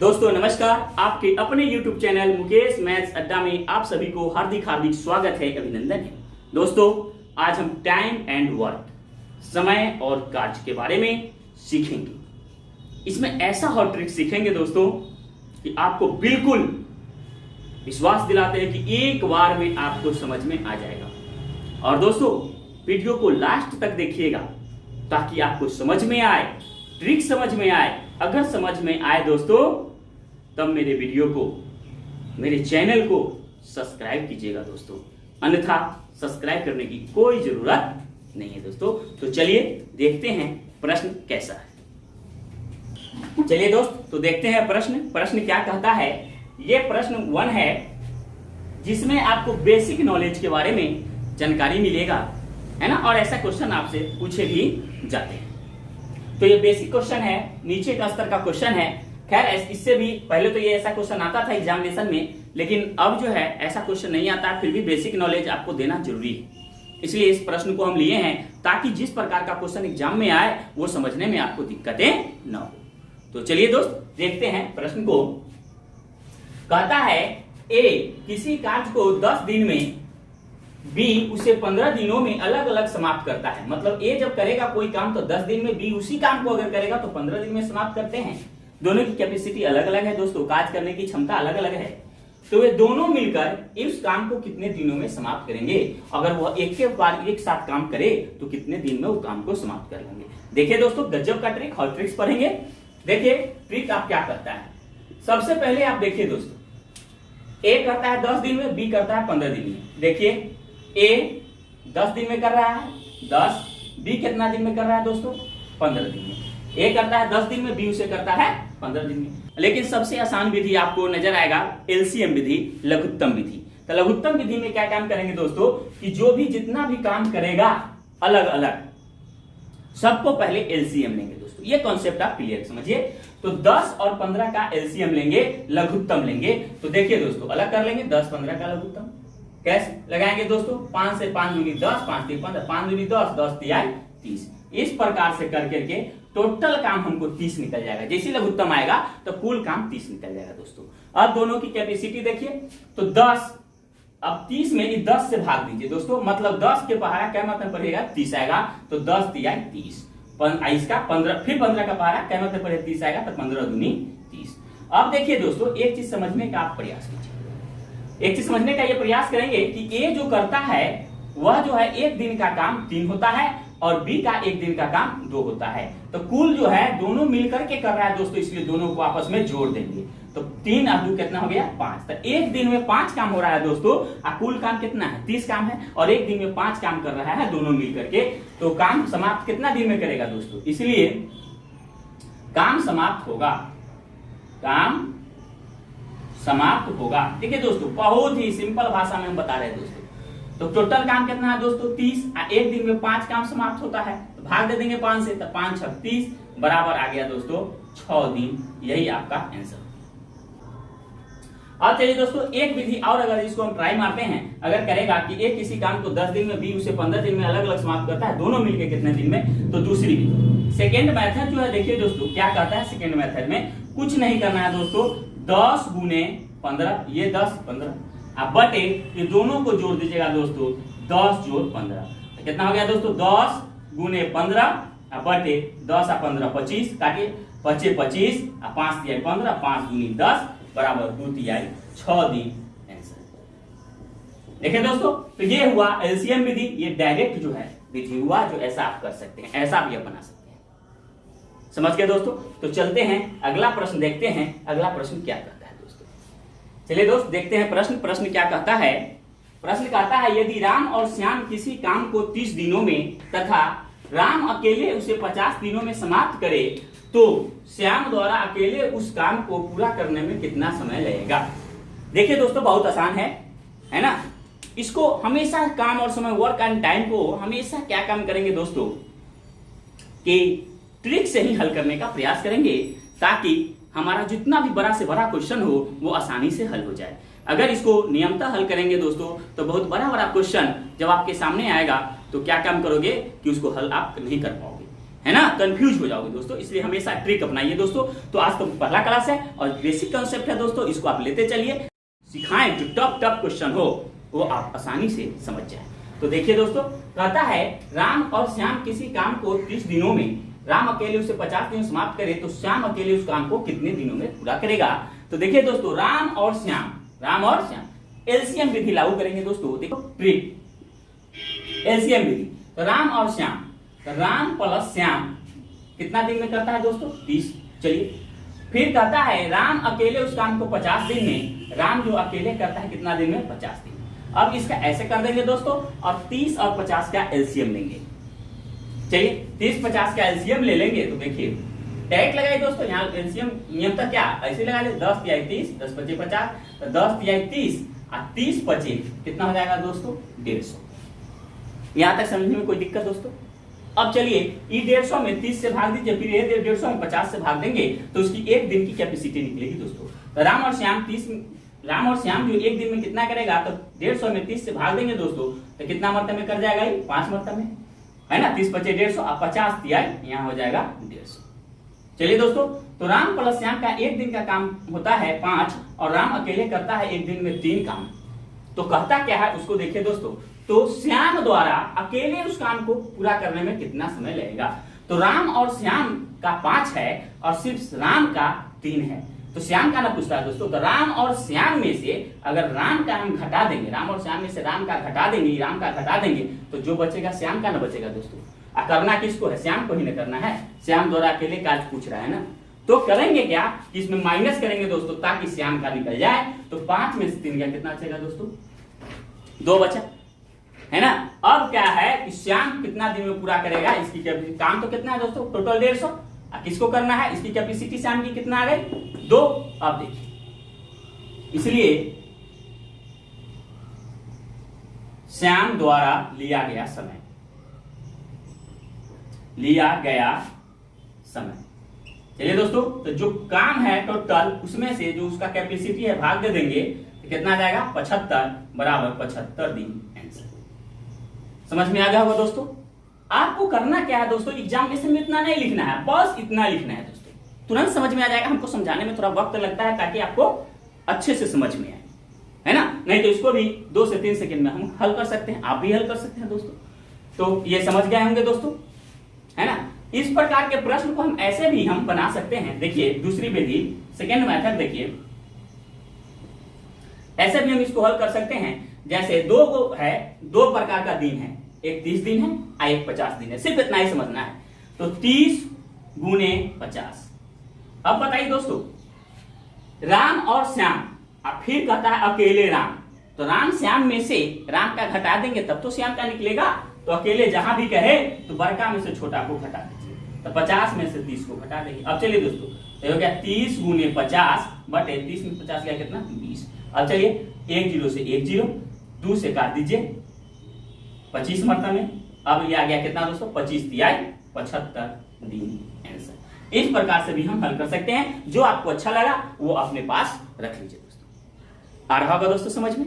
दोस्तों नमस्कार, आपके अपने YouTube चैनल मुकेश मैथ्स अड्डा में आप सभी को हार्दिक हार्दिक स्वागत है, अभिनंदन है। दोस्तों आज हम टाइम एंड वर्क, समय और कार्य के बारे में सीखेंगे। इसमें ऐसा हॉट ट्रिक सीखेंगे दोस्तों कि आपको बिल्कुल विश्वास दिलाते हैं कि एक बार में आपको समझ में आ जाएगा। और दोस्तों वीडियो को लास्ट तक देखिएगा ताकि आपको समझ में आए, ट्रिक समझ में आए। अगर समझ में आए दोस्तों तब मेरे वीडियो को, मेरे चैनल को सब्सक्राइब कीजिएगा दोस्तों, अन्यथा सब्सक्राइब करने की कोई जरूरत नहीं है दोस्तों। तो चलिए देखते हैं प्रश्न कैसा है। चलिए दोस्त तो देखते हैं प्रश्न क्या कहता है। ये प्रश्न 1 है जिसमें आपको बेसिक नॉलेज के बारे में जानकारी मिलेगा, है ना। और ऐसा क्वेश्चन आपसे पूछे भी जाते हैं। तो ये बेसिक क्वेश्चन है, नीचे का स्तर का क्वेश्चन है। खैर इससे भी पहले तो ये ऐसा क्वेश्चन आता था एग्जामिनेशन में, लेकिन अब जो है ऐसा क्वेश्चन नहीं आता। फिर भी बेसिक नॉलेज आपको देना जरूरी है, इसलिए इस प्रश्न को हम लिए हैं ताकि जिस प्रकार का क्वेश्चन एग्जाम में आए वो समझने में आपको दिक्कतें न हो। तो चलिए दोस्त देखते हैं प्रश्न को। कहता है ए किसी कार्य को 10 दिन में, बी उसे 15 दिनों में अलग अलग समाप्त करता है। मतलब ए जब करेगा कोई काम तो 10 दिन में, बी उसी काम को अगर करेगा तो 15 दिन में समाप्त करते हैं। दोनों की कैपेसिटी अलग अलग है दोस्तों, कार्य करने की क्षमता अलग अलग है। तो वे दोनों मिलकर इस काम को कितने दिनों में समाप्त करेंगे। अगर वह एक के बार एक साथ काम करे तो कितने दिन में वो काम को समाप्त कर लेंगे। देखिए दोस्तों गजब का ट्रिक, हॉट ट्रिक्स पढ़ेंगे। देखिए ट्रिक आप क्या करता है। सबसे पहले आप देखिए दोस्तों, ए करता है 10 दिन में, बी करता है 15 दिन में। देखिए ए 10 दिन में कर रहा है 10, बी कितना दिन में कर रहा है दोस्तों 15 दिन में। ए करता है 10 दिन में, बी उसे करता है 15 दिन में। लेकिन सबसे आसान विधि आपको नजर आएगा एलसीएम विधि, लघुत्तम विधि। तो लघुत्तम विधि में क्या काम करेंगे दोस्तों कि जो भी जितना भी काम करेगा अलग अलग, सबको पहले एलसीएम लेंगे दोस्तों। ये कॉन्सेप्ट आप क्लियर समझिए। तो 10 और 15 का एलसीएम लेंगे, लघुत्तम लेंगे। तो देखिए दोस्तों अलग कर लेंगे 10 15 का लघुत्तम। कैसे लगाएंगे दोस्तों, 5 से 5 दूनी 10, 5 3 15, 5 दूनी 10, 10 3 30। इस प्रकार से कर करके टोटल काम हमको 30 निकल जाएगा। जैसे लघुत्तम आएगा तो कुल काम 30 निकल जाएगा दोस्तों। अब दोनों की कैपेसिटी देखिए, तो 10, अब 30 में 10 से भाग दीजिए दोस्तों। मतलब 10 के पहाड़ा क्या मतलब पड़ेगा 30 आएगा। तो 10 3 30, इसका 15, फिर 15 का पहाड़ा क्या मतलब पड़ेगा 30 आएगा। तो 15 दूनी 30। अब देखिए दोस्तों एक चीज समझने का आप प्रयास कीजिए। एक चीज समझने का ये प्रयास करेंगे कि ए जो करता है वह जो है एक दिन का काम 3 होता है और बी का एक दिन का काम 2 होता है। तो कुल जो है दोनों मिलकर के कर रहा है दोस्तों, इसलिए दोनों को आपस में जोड़ देंगे। तो 3 और 2 कितना हो गया 5। तो एक दिन में 5 काम हो रहा है दोस्तों, और कुल काम कितना है 30 काम है। और एक दिन में 5 काम कर रहा है दोनों मिलकर के। तो काम समाप्त कितना दिन में करेगा दोस्तों, इसलिए काम समाप्त होगा, काम समाप्त होगा। देखिए दोस्तों बहुत ही सिंपल भाषा में हम बता रहे हैं दोस्तों। तो टोटल काम कितना है दोस्तों 30, एक दिन में 5 काम समाप्त होता है। तो भाग दे देंगे 5 से, तो 5 6 30 बराबर आ गया दोस्तों 6 दिन। यही आपका आंसर। अब चलिए दोस्तों एक विधि और अगर इसको हम ट्राई मारते हैं, अगर करेगा कि एक किसी काम को 10 दिन में, बी उसे 15 दिन में अलग अलग समाप्त करता है, दोनों मिलकर कितने दिन में। तो दूसरी विधि सेकेंड मेथड जो है, देखिए दोस्तों क्या कहता है। सेकेंड मेथड में कुछ नहीं करना है दोस्तों, 10 गुने 15, ये 10 15 अब बटे ये दोनों को जोड़ दीजिएगा दोस्तों, 10 जोड़ 15। तो कितना हो गया दोस्तों 10 गुने 15 बटे 10 और 15 25, काटिए 25 25 और 5 3 15, 5 दूनी 10 बराबर 2 3 6 दिन आंसर। देखिए दोस्तों तो ये हुआ एलसीएम विधि। ये डायरेक्ट जो है विधि हुआ जो ऐसा आप कर सकते हैं, ऐसा भी आप बना सकते हैं। समझ गए दोस्तों। तो चलते हैं अगला प्रश्न देखते हैं, अगला प्रश्न क्या कहता है। चलिए दोस्त देखते हैं प्रश्न क्या कहता है। प्रश्न कहता है यदि राम और श्याम किसी काम को 30 दिनों में तथा राम अकेले उसे 50 दिनों में समाप्त करे तो श्याम द्वारा अकेले उस काम को पूरा करने में कितना समय लगेगा। देखिए दोस्तों बहुत आसान है ना। इसको हमेशा काम और समय, वर्क एंड टाइम को हमेशा क्या काम करेंगे दोस्तों कि ट्रिक से ही हल करने का प्रयास करेंगे, ताकि हमारा जितना भी बड़ा से बड़ा क्वेश्चन हो वो आसानी से हल हो जाए। अगर इसको नियमतः हल करेंगे दोस्तों तो बहुत बड़ा क्वेश्चन जब आपके सामने आएगा तो क्या काम करोगे कि उसको हल आप नहीं कर पाओगे। है ना, कंफ्यूज हो जाओगे दोस्तों, इसलिए हमेशा ट्रिक अपनाइए दोस्तों। तो आज तो पहला क्लास है और बेसिक कंसेप्ट है दोस्तों, इसको आप लेते चलिए, सिखाएं, जो टफ क्वेश्चन हो वो आप आसानी से समझ जाए। तो देखिए दोस्तों, कहता है राम और श्याम किसी काम को 30 दिनों में, राम अकेले उसे 50 दिन समाप्त करे तो श्याम अकेले उस काम को कितने दिनों में पूरा करेगा। तो देखिए दोस्तों, राम और श्याम एलसीएम विधि लागू करेंगे दोस्तों। देखो ट्रिक एलसीएम विधि, तो राम और श्याम, तो राम प्लस श्याम कितना दिन में करता है दोस्तों, 30। चलिए फिर कहता है राम अकेले उस काम को 50 दिन में, राम जो अकेले करता है कितना दिन में, 50 दिन। अब इसका ऐसे कर देंगे दोस्तों, और 30 और 50 का एलसीएम लेंगे। चलिए 30-50 का एलसीएम ले लेंगे, तो देखिए डायरेक्ट लगाइए दोस्तों, यहाँ एलसीएम नियम तक क्या ऐसे लगा ले, 10 तिहाई 30, 10 पचे 50, तो 10 तिहाई 30 और 30 पचे कितना हो जाएगा दोस्तों, 150। यहाँ तक समझने में कोई दिक्कत दोस्तों। अब चलिए ये 150 में 30 से भाग दीजिए, फिर ये 150 में 50 से भाग देंगे तो उसकी एक दिन की कैपेसिटी निकलेगी दोस्तों। तो राम और श्याम जो एक दिन में कितना करेगा, तो 150 में 30 से भाग देंगे दोस्तों, तो कितना मरतबे में कर जाएगा, ये 5 मरतबे में, है ना। 30 पचे 150 और 50 तिहाई यहाँ हो जाएगा 150। चलिए दोस्तों, तो राम प्लस श्याम का एक दिन का काम होता है 5 और राम अकेले करता है एक दिन में 3 काम। तो कहता क्या है उसको देखिए दोस्तों, तो श्याम द्वारा अकेले उस काम को पूरा करने में कितना समय लगेगा। तो राम और श्याम का 5 है और सिर्फ राम का 3 है, तो श्याम का ना पूछता है दोस्तों। तो राम और श्याम में से अगर राम का हम घटा देंगे, राम और श्याम में से राम का घटा देंगे, राम का घटा देंगे, तो जो बचेगा श्याम का ना बचेगा दोस्तों। करना किसको है, श्याम को ही ना करना है, श्याम द्वारा अकेले कार्य पूछ रहा है ना। तो करेंगे क्या, इसमें माइनस करेंगे दोस्तों ताकि श्याम का निकल जाए। तो 5 में से 3 गया, कितना बचेगा दोस्तों, 2 बचा, है ना। अब क्या है कि श्याम कितना दिन में पूरा करेगा, इसकी कैपेसिटी, काम तो कितना है दोस्तों, टोटल 150, किसको करना है, इसकी कैपेसिटी श्याम की कितना आ गई, 2। अब देखिए, इसलिए श्याम द्वारा लिया गया समय, चलिए दोस्तों, तो जो काम है टोटल उसमें से जो उसका कैपेसिटी है भाग दे देंगे, तो कितना आ जाएगा, 75 बराबर 75 दिन आंसर। समझ में आ गया होगा दोस्तों। आपको करना क्या है दोस्तों, एग्जामिनेशन में इतना नहीं लिखना है, बस इतना लिखना है दोस्तों, तुरंत समझ में आ जाएगा। हमको समझाने में थोड़ा वक्त लगता है ताकि आपको अच्छे से समझ में आए, है ना। नहीं तो इसको भी 2 से 3 सेकंड में हम हल कर सकते हैं, आप भी हल कर सकते हैं दोस्तों। तो ये समझ गए होंगे दोस्तों, है ना। इस प्रकार के प्रश्न को हम ऐसे भी हम बना सकते हैं। देखिए दूसरी विधि, सेकेंड मेथड, देखिए ऐसे भी हम इसको हल कर सकते हैं। जैसे 2 प्रकार का दिन है, एक 30 दिन है और एक 50 दिन है, सिर्फ इतना ही समझना है। तो 30 गुने 50। अब बताइए दोस्तों, राम और श्याम, अब फिर कहता है अकेले राम, तो राम श्याम में से राम का घटा देंगे तब तो श्याम का निकलेगा। तो अकेले जहां भी कहे तो बड़का में से छोटा को घटा दीजिए, तो 50 में से 30 को घटा देंगे। अब चलिए दोस्तों, तो हो गया 30 गुने 50 बटे 30 में 50 गया कितना, 20। अब चलिए 1 0 से 1 0, 2 से काट दीजिए 25 मरतबे में। अब ये आ गया कितना दोस्तों, 25 तिहाई 75 दिन आंसर। इस प्रकार से भी हम हल कर सकते हैं, जो आपको अच्छा लगा वो अपने पास रख लीजिए दोस्तों। आ रहा होगा दोस्तों समझ में।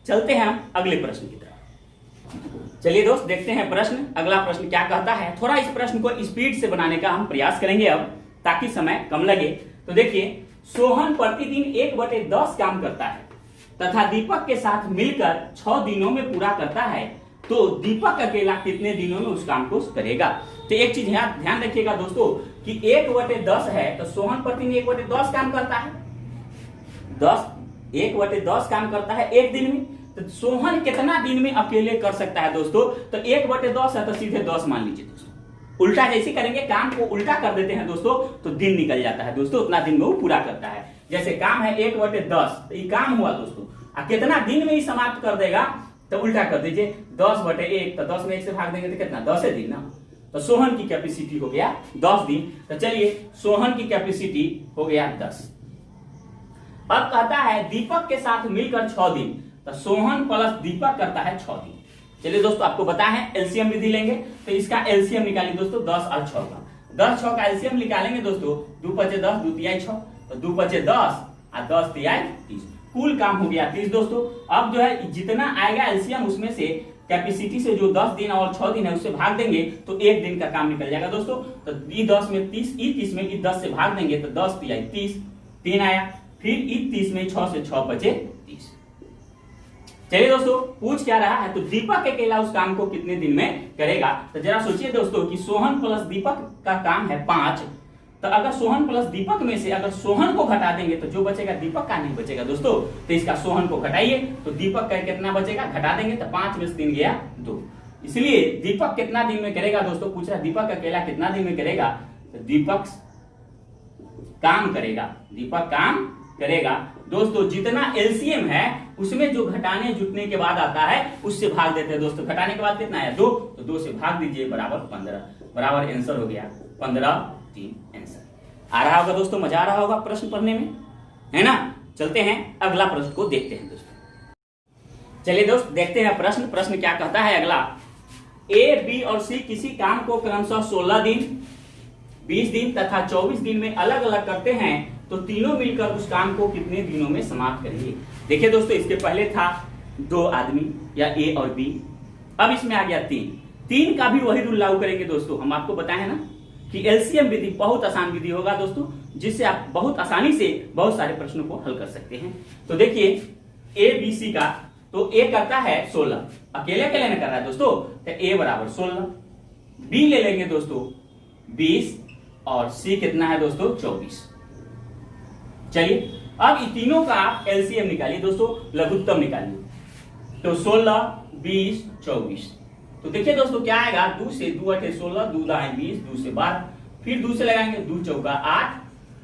चलते हैं हम अगले प्रश्न की तरफ। चलिए दोस्त, देखते हैं प्रश्न, अगला प्रश्न क्या कहता है। थोड़ा इस प्रश्न को स्पीड से बनाने का हम प्रयास करेंगे अब, ताकि समय कम लगे। तो देखिए, सोहन प्रतिदिन 1/10 काम करता है तथा दीपक के साथ मिलकर 6 दिनों में पूरा करता है, तो दीपक अकेला कितने दिनों में उस काम को करेगा। तो एक चीज ध्यान रखिएगा दोस्तों कि 1/10 है, तो सोहन प्रतिदिन 1/10 काम करता है, 1/10 काम करता है एक दिन में। तो सोहन कितना दिन में अकेले कर सकता है दोस्तों, तो 1/10 है तो सीधे 10 मान लीजिए दोस्तों। उल्टा जैसे करेंगे, काम को उल्टा कर देते हैं दोस्तों, तो दिन निकल जाता है दोस्तों, उतना दिन में वो पूरा करता है। जैसे काम है 1/10, तो ये काम हुआ दोस्तों, कितना दिन में ही समाप्त कर देगा, तो उल्टा कर दीजिए 10/1, तो 10 में 1 से भाग देंगे तो कितना, 10 दिन ना। तो सोहन की कैपेसिटी हो गया 10 दिन। तो चलिए सोहन की कैपेसिटी हो गया 10। अब कहता है दीपक के साथ मिलकर 6 दिन, तो सोहन प्लस दीपक करता है 6 दिन। चलिए दोस्तों, आपको पता है एलसीएम विधि लेंगे, तो इसका एलसीएम निकालिए दोस्तों 10 और 6 का। 10 6 का एलसीएम निकालेंगे दोस्तों, 2 5 10, 2 तिहाई 6, तो 2 5 10 और 10 तिहाई 30, कुल काम हो गया 30 दोस्तों। अब जो है जितना आएगा एलसीएम उसमें से कैपेसिटी से जो 10 दिन और 6 दिन है उससे भाग देंगे तो एक दिन का काम निकल जाएगा दोस्तों। तो ई10 में 30, ई30 में ई10 से भाग देंगे तो 10 तिया 30, 3 आया। फिर ई30 में 6 से 6 बचे 30। चलिए दोस्तों, पूछ क्या रहा है, तो दीपक अकेला उस काम को कितने दिन में करेगा। तो जरा सोचिए दोस्तों कि सोहन प्लस दीपक का काम है 5, तो अगर सोहन प्लस दीपक में से अगर सोहन को घटा देंगे तो जो बचेगा दीपक का नहीं बचेगा दोस्तों। तो इसका सोहन को घटाइए तो दीपक का कितना बचेगा, घटा देंगे तो 5 में से 3 गया 2। इसलिए दीपक कितना दिन में करेगा दोस्तों, पूछ रहा दीपक अकेला कितना दिन में करेगा। तो दीपक काम करेगा दोस्तों जितना एलसीएम है उसमें जो घटाने जुटने के बाद आता है उससे भाग देते हैं दोस्तों। घटाने के बाद कितना आया 2, तो 2 से भाग दीजिए बराबर 15, बराबर आंसर हो गया 15, 3 आंसर। आ रहा होगा दोस्तों, मजा आ रहा होगा प्रश्न पढ़ने में, है ना। चलते हैं अगला प्रश्न को देखते हैं दोस्तों। चलिए दोस्त देखते हैं प्रश्न क्या कहता है अगला। ए, बी और सी किसी काम को क्रमशः 16 दिन, 20 दिन तथा 24 दिन में अलग अलग करते हैं तो तीनों मिलकर उस काम को कितने दिनों में समाप्त करेंगे। देखिए दोस्तों, इसके पहले था 2 आदमी या ए और बी, अब इसमें आ गया 3 का भी वही रूल लागू करेंगे दोस्तों। हम आपको बताए हैं ना कि एलसीएम विधि बहुत आसान विधि होगा दोस्तों, जिससे आप बहुत आसानी से बहुत सारे प्रश्नों को हल कर सकते हैं। तो देखिए ए बी सी का, तो ए करता है 16, अकेले अकेले में कर रहा है दोस्तों, तो ए बराबर 16, बी ले लेंगे दोस्तों 20 और सी कितना है दोस्तों 24। चलिए अब इन तीनों का आप एलसीएम निकालिए दोस्तों, लघुत्तम निकालिए। तो 16, 20, 24, तो देखिए दोस्तों क्या आएगा, 2 से 2 8 16, 2 दाएं 20, 2 से 12, फिर 2 से लगाएंगे 2 चौका 8,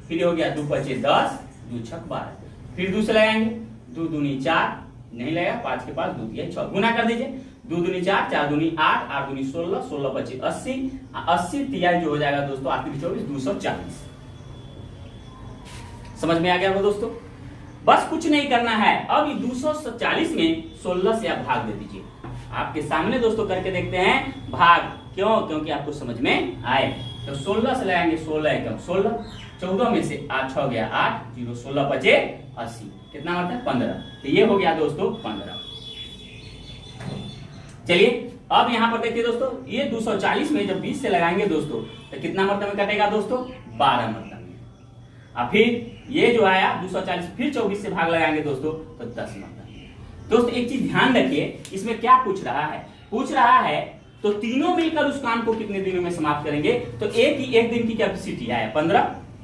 फिर हो गया 2 पचे 10, 2 छक 12, फिर 2 से लगाएंगे 2 दूनी 4, नहीं लगा 5 के पास 2 दिया 6, गुना कर दीजिए 2 दूनी 4, 4 दूनी 8, 8 दूनी 16, 16 पचे 80, 80 तिहाई जो हो जाएगा दोस्तों आखिरी 24, 240। समझ में आ गया वो दोस्तों। बस कुछ नहीं करना है, अब 240 में 16 से आप भाग दे दीजिए। आपके सामने दोस्तों करके देखते हैं भाग, क्यों, क्योंकि आपको समझ में आए। तो 16 से लगाएंगे 16 एकम 16, 14 में से 8 6 गया 8, 0 16 बचे 80, कितना मतलब है 15। तो ये हो गया दोस्तों 15। चलिए अब यहां पर देखिए दोस्तों, ये 240 में जब 20 से लगाएंगे दोस्तों तो कितना मतलब में कटेगा दोस्तों 12 मतलब में। अब फिर ये जो आया 240, फिर 24 से भाग लगाएंगे दोस्तों तो 10 मतलब। दोस्तों एक चीज ध्यान रखिए, इसमें क्या पूछ रहा है तो तीनों मिलकर उस काम को कितने दिनों में समाप्त करेंगे। तो ए की एक दिन की कैपेसिटी आया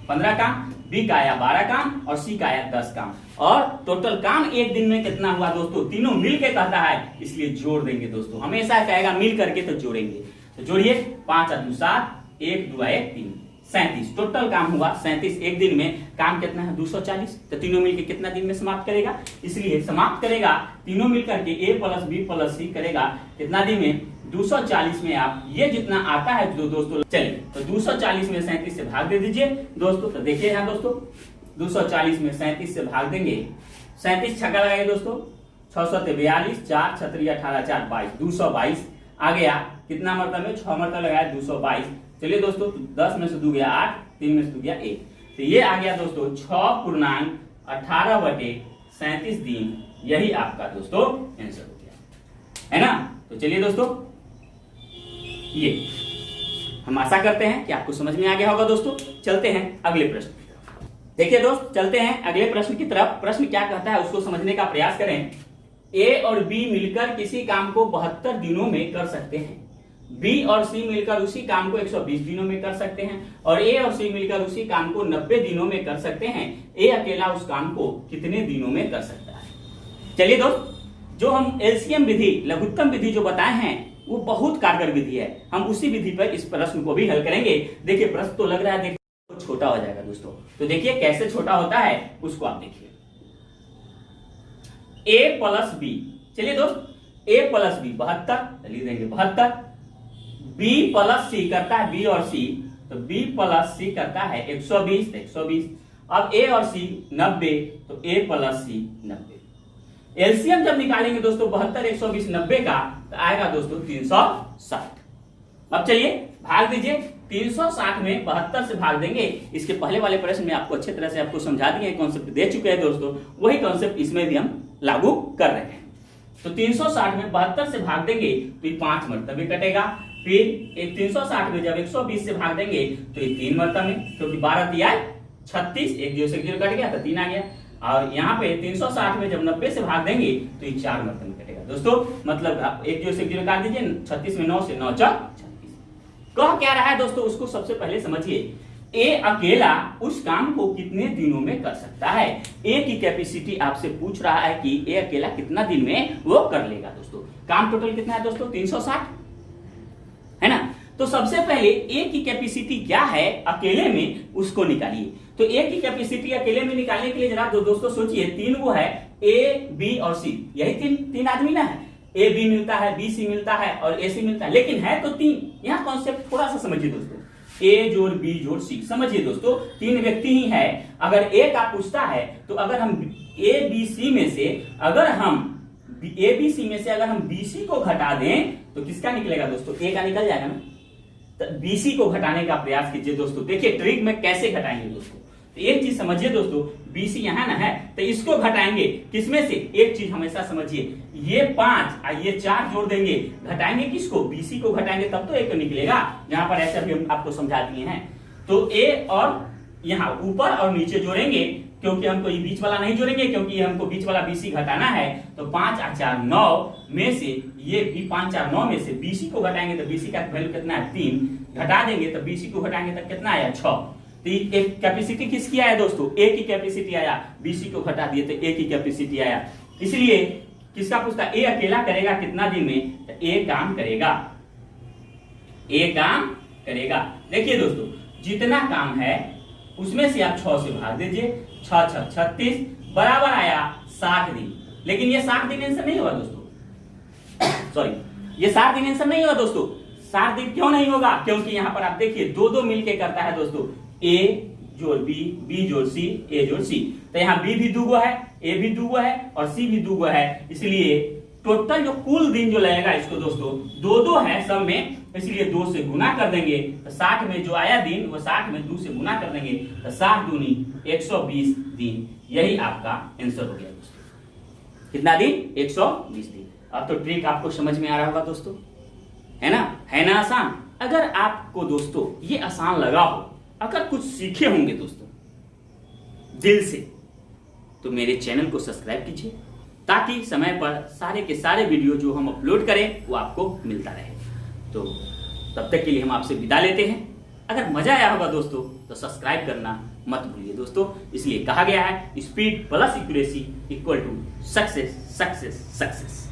15 काम, बी का आया 12 काम और सी का आया 10 काम, और टोटल काम एक दिन में कितना हुआ दोस्तों, तीनों मिल के कहता है, इसलिए जोड़ देंगे दोस्तों। हमेशा कहेगा मिल करके तो जोड़ेंगे। तो जोड़िए 5 और 2 7, 1 2 1 3, 37 टोटल काम हुआ 37। एक दिन में काम कितना है 240, तो तीनों मिलकर कितना दिन में समाप्त करेगा, इसलिए समाप्त करेगा तीनों मिलकर के ए प्लस बी प्लस सी करेगा कितना दिन में 240 में। आप ये जितना आता है जो दोस्तों, चलिए तो 240 में 37 से भाग दे दीजिए दोस्तों। तो देखिए यहाँ दोस्तों 240 में 37 से भाग देंगे, 37 छक्का लगाएंगे दोस्तों, 6 7 42, 4 6 18 4 22, 222 आ गया। कितना मतलब में 6 मतलब लगाया 222। चलिए दोस्तों 10 में से 2 गया 8, 3 में से 2 गया 1, तो ये आ गया दोस्तों 6.18/37 दिन। यही आपका दोस्तों आंसर हो गया, है ना। तो चलिए दोस्तों, ये हम आशा करते हैं कि आपको समझ में आ गया होगा दोस्तों। चलते हैं अगले प्रश्न की तरफ। देखिए दोस्त, चलते हैं अगले प्रश्न की तरफ। प्रश्न क्या कहता है उसको समझने का प्रयास करें। ए और बी मिलकर किसी काम को 72 दिनों में कर सकते हैं, बी और सी मिलकर उसी काम को 120 दिनों में कर सकते हैं, और ए और सी मिलकर उसी काम को 90 दिनों में कर सकते हैं। ए अकेला उस काम को कितने दिनों में कर सकता है। चलिए दोस्त, जो हम एलसीएम विधि, लघुत्तम विधि जो बताए हैं वो बहुत कारगर विधि है। हम उसी विधि पर इस प्रश्न को भी हल करेंगे। देखिए प्रश्न तो लग रहा है देखिए छोटा हो जाएगा दोस्तों, तो देखिए कैसे छोटा होता है उसको आप देखिए। ए प्लस बी, चलिए दोस्त ए प्लस बी 72 लिख देंगे 72, बी प्लस सी करता है बी और सी, तो बी प्लस सी करता है 120, 120। अब ए और सी 90, तो ए प्लस सी 90। एलसीएम जब निकालेंगे दोस्तों 72 120 90 का, तो आएगा दोस्तों 360। अब चलिए भाग दीजिए, 360 में 72 से भाग देंगे। इसके पहले वाले प्रश्न में आपको अच्छे तरह से आपको समझा दिए, कॉन्सेप्ट दे चुके हैं दोस्तों, वही कॉन्सेप्ट इसमें भी हम लागू कर रहे हैं। तो 360 में 72 से भाग देंगे तो ये 5 मरतबे कटेगा। फिर 360 में जब 120 से भाग देंगे तो ये 3 मरतबे, क्योंकि 12 तिया 36, एक 0 से 0 कट गया तो 3 आ गया। और यहाँ पे 360 में जब 90 से भाग देंगे तो ये 4 मरतबे कटेगा दोस्तों। मतलब आप एक 0 से 0 काट दीजिए, 36 में 9 से 9 4 36। कह क्या रहा है दोस्तों, उसको सबसे पहले समझिए। ए अकेला उस काम को कितने दिनों में कर सकता है। ए की कैपेसिटी आपसे पूछ रहा है कि ए अकेला कितना दिन में वो कर लेगा। दोस्तों काम टोटल कितना है दोस्तों, 360 है ना। तो सबसे पहले ए की कैपेसिटी क्या है अकेले में, उसको निकालिए। तो ए की कैपेसिटी अकेले में निकालने के लिए जरा दोस्तों सोचिए, 3 वो है, ए बी और सी, यही तीन आदमी ना है। ए बी मिलता है, बी सी मिलता है और ए सी मिलता है, लेकिन है तो 3। यहाँ कॉन्सेप्ट थोड़ा सा समझिए दोस्तों, ए जोड़ बी जोड़ सी। समझिए दोस्तों, 3 व्यक्ति ही है। अगर ए का पूछता है तो अगर हम ए बी सी में से अगर हम बी सी को घटा दें तो किसका निकलेगा दोस्तों, ए का निकल जाएगा ना। तो बीसी को घटाने का प्रयास कीजिए दोस्तों। देखिए ट्रिक में कैसे घटाएंगे दोस्तों। तो एक चीज समझिए दोस्तों, बीसी यहां ना है तो इसको घटाएंगे किसमें से। एक चीज हमेशा समझिए, ये 5 और ये 4 जोड़ देंगे, घटाएंगे किसको, बीसी को घटाएंगे तब तो एक निकलेगा। यहाँ पर ऐसे भी हम आपको समझा दिए हैं। तो ए और यहाँ ऊपर और नीचे जोड़ेंगे, क्योंकि हमको ये बीच वाला नहीं जोड़ेंगे, क्योंकि हमको बीच वाला बीसी घटाना है। तो 5 और 4 9 में से ये भी 5 4 9 में से बीसी को घटाएंगे तो बीसी का वैल्यू कितना है, 3। घटा देंगे तो बीसी को घटाएंगे तो कितना आया, 6। तो एक कैपेसिटी किसकी आया दोस्तों, ए की कैपेसिटी आया। बीसी को घटा दिए तो ए की कैपेसिटी आया। इसलिए किसका पूछता, ए अकेला करेगा कितना दिन में, तो ए काम करेगा, ए काम करेगा। देखिए दोस्तों, जितना काम है उसमें से आप 6 से भाग दीजिए, 6 6 36 बराबर आया 60 दिन। लेकिन ये 60 दिन आंसर नहीं होगा दोस्तों, सॉरी ये 60 दिन आंसर नहीं होगा दोस्तों। 60 दिन क्यों नहीं होगा, क्योंकि यहां पर आप देखिए 2 मिलके करता है दोस्तों, ए जोड़ बी, बी जोड़ सी, ए जोड़ सी। तो यहाँ बी भी 2 है, ए भी 2 है और सी भी 2 है। इसलिए टोटल जो कुल दिन जो लगेगा इसको दोस्तों 2 है सब में, इसलिए 2 से गुना कर देंगे तो 60 में जो आया दिन वो 60 में 2 से गुना कर देंगे तो 60 दूनी 120 दिन। यही आपका आंसर हो गया दोस्तों। कितना दिन, 120 दिन। अब तो ट्रिक आपको समझ में आ रहा होगा दोस्तों, है ना आसान। अगर आपको दोस्तों ये आसान लगा हो, अगर कुछ सीखे होंगे दोस्तों दिल से, तो मेरे चैनल को सब्सक्राइब कीजिए, ताकि समय पर सारे के सारे वीडियो जो हम अपलोड करें वो आपको मिलता रहे। तो तब तक के लिए हम आपसे विदा लेते हैं। अगर मजा आया होगा दोस्तों तो सब्सक्राइब करना मत भूलिए दोस्तों। इसलिए कहा गया है, speed plus accuracy equal to success success success.